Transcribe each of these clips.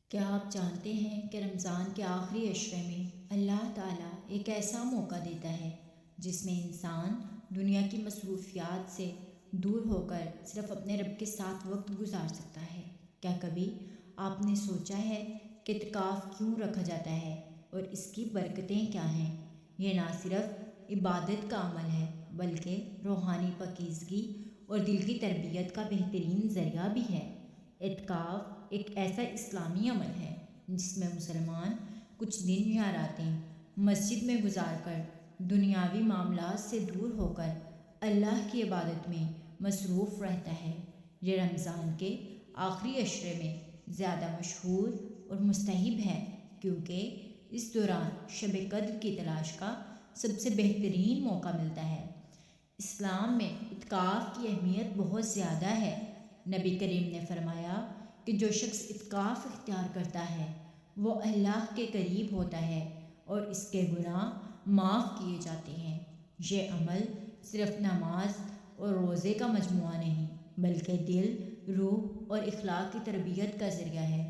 کیا آپ جانتے ہیں کہ رمضان کے آخری عشرے میں اللہ تعالیٰ ایک ایسا موقع دیتا ہے جس میں انسان دنیا کی مصروفیات سے دور ہو کر صرف اپنے رب کے ساتھ وقت گزار سکتا ہے؟ کیا کبھی آپ نے سوچا ہے کہ اعتکاف کیوں رکھا جاتا ہے اور اس کی برکتیں کیا ہیں؟ یہ نہ صرف عبادت کا عمل ہے بلکہ روحانی پاکیزگی اور دل کی تربیت کا بہترین ذریعہ بھی ہے۔ اعتکاف ایک ایسا اسلامی عمل ہے جس میں مسلمان کچھ دن یا راتیں مسجد میں گزار کر دنیاوی معاملات سے دور ہو کر اللہ کی عبادت میں مصروف رہتا ہے۔ یہ رمضان کے آخری عشرے میں زیادہ مشہور اور مستحب ہے کیونکہ اس دوران شب قدر کی تلاش کا سب سے بہترین موقع ملتا ہے۔ اسلام میں اعتکاف کی اہمیت بہت زیادہ ہے۔ نبی کریم نے فرمایا کہ جو شخص اعتکاف اختیار کرتا ہے وہ اللہ کے قریب ہوتا ہے اور اس کے گناہ معاف کیے جاتے ہیں۔ یہ عمل صرف نماز اور روزے کا مجموعہ نہیں بلکہ دل، روح اور اخلاق کی تربیت کا ذریعہ ہے۔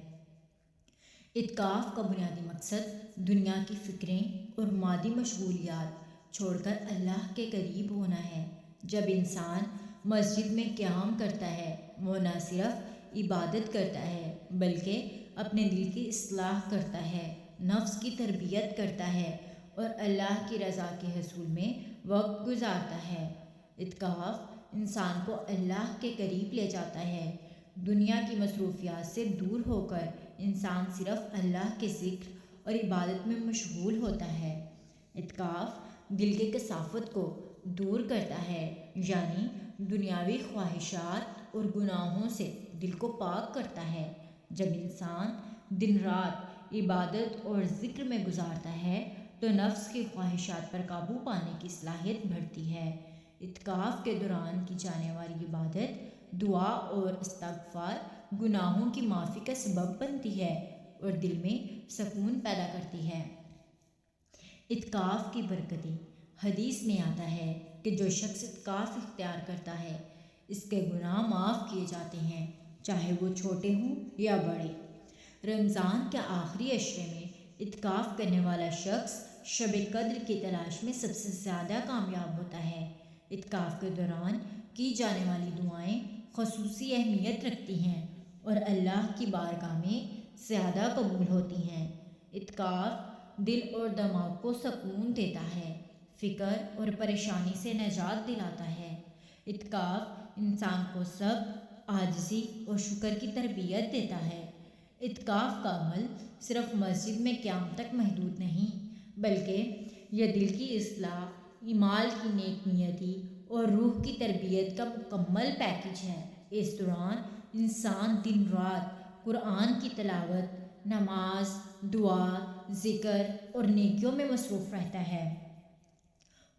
اعتکاف کا بنیادی مقصد دنیا کی فکریں اور مادی مشغولیات چھوڑ کر اللہ کے قریب ہونا ہے۔ جب انسان مسجد میں قیام کرتا ہے وہ نہ صرف عبادت کرتا ہے بلکہ اپنے دل کی اصلاح کرتا ہے، نفس کی تربیت کرتا ہے اور اللہ کی رضا کے حصول میں وقت گزارتا ہے۔ اعتکاف انسان کو اللہ کے قریب لے جاتا ہے۔ دنیا کی مصروفیات سے دور ہو کر انسان صرف اللہ کے ذکر اور عبادت میں مشغول ہوتا ہے۔ اعتکاف دل کے کثافت کو دور کرتا ہے، یعنی دنیاوی خواہشات اور گناہوں سے دل کو پاک کرتا ہے۔ جب انسان دن رات عبادت اور ذکر میں گزارتا ہے تو نفس کی خواہشات پر قابو پانے کی صلاحیت بڑھتی ہے۔ اعتکاف کے دوران کی جانے والی عبادت، دعا اور استغفار گناہوں کی معافی کا سبب بنتی ہے اور دل میں سکون پیدا کرتی ہے۔ اعتکاف کی برکتیں۔ حدیث میں آتا ہے کہ جو شخص اعتکاف اختیار کرتا ہے اس کے گناہ معاف کیے جاتے ہیں، چاہے وہ چھوٹے ہوں یا بڑے۔ رمضان کے آخری عشرے میں اعتکاف کرنے والا شخص شب قدر کی تلاش میں سب سے زیادہ کامیاب ہوتا ہے۔ اعتکاف کے دوران کی جانے والی دعائیں خصوصی اہمیت رکھتی ہیں اور اللہ کی بارگاہ میں زیادہ قبول ہوتی ہیں۔ اعتکاف دل اور دماغ کو سکون دیتا ہے، فکر اور پریشانی سے نجات دلاتا ہے۔ اعتکاف انسان کو صبر، عاجزی اور شکر کی تربیت دیتا ہے۔ اعتکاف کا عمل صرف مسجد میں قیام تک محدود نہیں بلکہ یہ دل کی اصلاح، اعمال کی نیک نیتی اور روح کی تربیت کا مکمل پیکیج ہے۔ اس دوران انسان دن رات قرآن کی تلاوت، نماز، دعا، ذکر اور نیکیوں میں مصروف رہتا ہے۔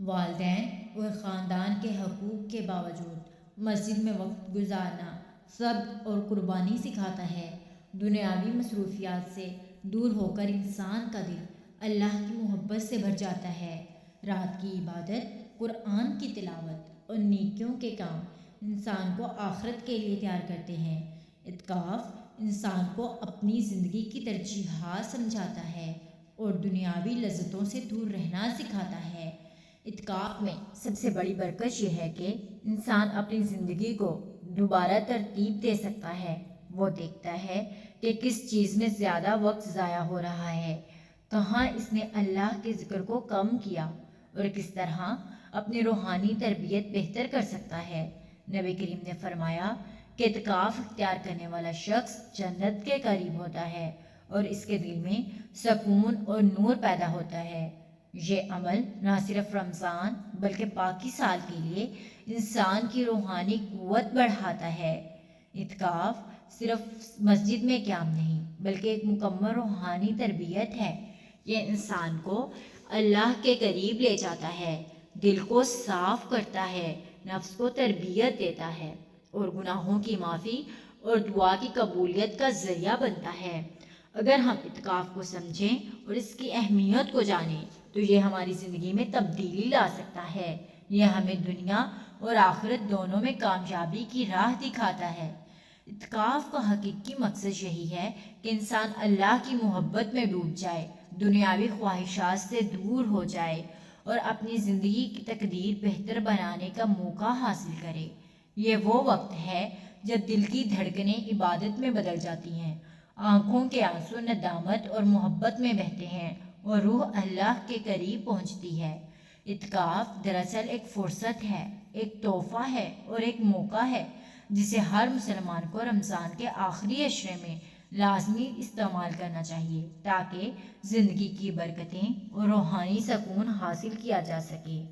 والدین اور خاندان کے حقوق کے باوجود مسجد میں وقت گزارنا صبر اور قربانی سکھاتا ہے۔ دنیاوی مصروفیات سے دور ہو کر انسان کا دل اللہ کی محبت سے بھر جاتا ہے۔ رات کی عبادت، قرآن کی تلاوت اور نیکیوں کے کام انسان کو آخرت کے لیے تیار کرتے ہیں۔ اعتکاف انسان کو اپنی زندگی کی ترجیحات سمجھاتا ہے اور دنیاوی لذتوں سے دور رہنا سکھاتا ہے۔ اعتکاف میں سب سے بڑی برکت یہ ہے کہ انسان اپنی زندگی کو دوبارہ ترتیب دے سکتا ہے۔ وہ دیکھتا ہے کہ کس چیز میں زیادہ وقت ضائع ہو رہا ہے، کہاں اس نے اللہ کے ذکر کو کم کیا اور کس طرح اپنی روحانی تربیت بہتر کر سکتا ہے۔ نبی کریم نے فرمایا کہ اعتکاف اختیار کرنے والا شخص جنت کے قریب ہوتا ہے اور اس کے دل میں سکون اور نور پیدا ہوتا ہے۔ یہ عمل نہ صرف رمضان بلکہ باقی سال کے لیے انسان کی روحانی قوت بڑھاتا ہے۔ اعتکاف صرف مسجد میں قیام نہیں بلکہ ایک مکمل روحانی تربیت ہے۔ یہ انسان کو اللہ کے قریب لے جاتا ہے، دل کو صاف کرتا ہے، نفس کو تربیت دیتا ہے اور گناہوں کی معافی اور دعا کی قبولیت کا ذریعہ بنتا ہے۔ اگر ہم اعتکاف کو سمجھیں اور اس کی اہمیت کو جانیں تو یہ ہماری زندگی میں تبدیلی لا سکتا ہے۔ یہ ہمیں دنیا اور آخرت دونوں میں کامیابی کی راہ دکھاتا ہے۔ اعتکاف کا حقیقی مقصد یہی ہے کہ انسان اللہ کی محبت میں ڈوب جائے، دنیاوی خواہشات سے دور ہو جائے اور اپنی زندگی کی تقدیر بہتر بنانے کا موقع حاصل کرے۔ یہ وہ وقت ہے جب دل کی دھڑکنیں عبادت میں بدل جاتی ہیں، آنکھوں کے آنسو ندامت اور محبت میں بہتے ہیں اور روح اللہ کے قریب پہنچتی ہے۔ اعتکاف دراصل ایک فرصت ہے، ایک تحفہ ہے اور ایک موقع ہے جسے ہر مسلمان کو رمضان کے آخری عشرے میں لازمی استعمال کرنا چاہیے تاکہ زندگی کی برکتیں اور روحانی سکون حاصل کیا جا سکے۔